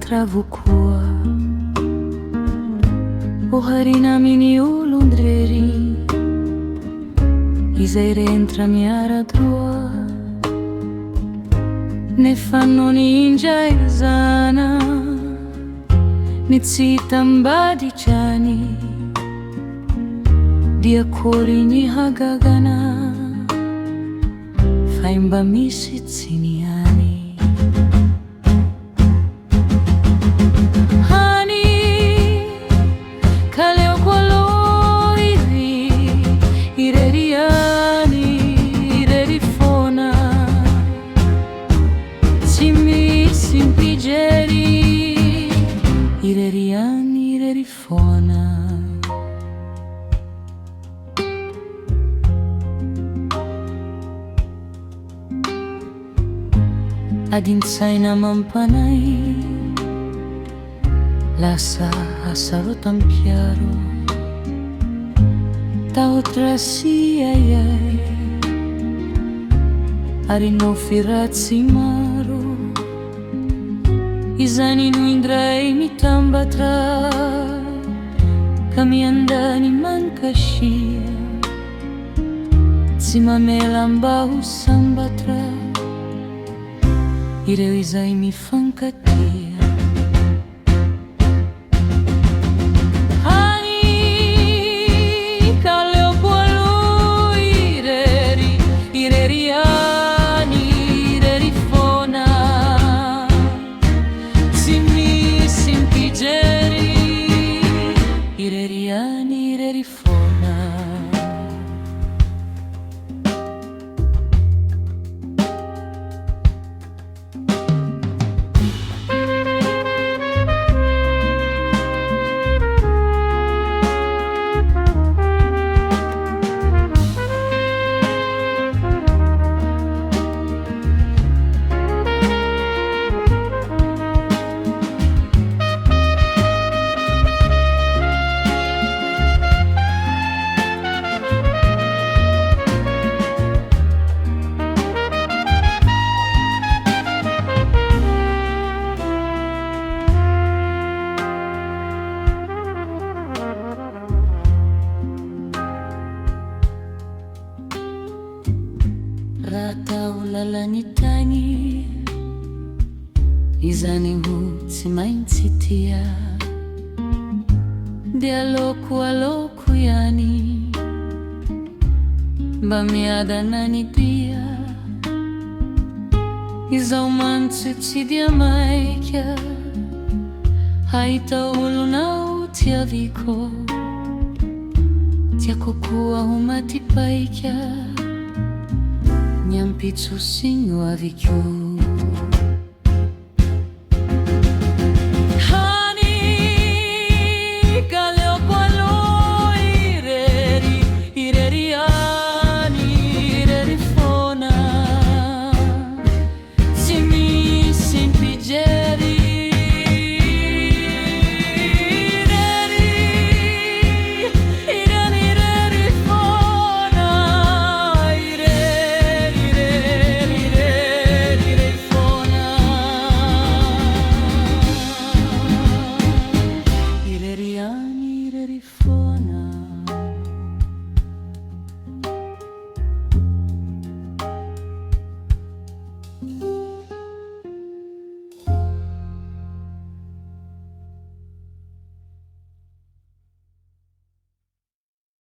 travukua o harina mini u Londreri izay rentra miara droa ne fanno ninja zana ni tsita mbadicani dia kori ni hagagana faimba misitsiniani hani kaleo koloiri ireriani irerifona simi simpigeri ireriani irerifona adinsaina mampanay lasa asaro tampiaro taotrasiayay arino firatsi maro izany no indray mitambatra kami andany mankasia tsy mamela mba ho sambatra ireo izay mifankatia hani kaleo koalo ireri ireriani irerifona simi simpigeri ireriani irerifona Ratao lalany tany izany ho tsy maintsy tia dia aloko ihany mba miadana ny dia izao mantsy tsy dia maika hahita olona ho tiaviko tiako koa ho maty paika Nyampitso singo aviko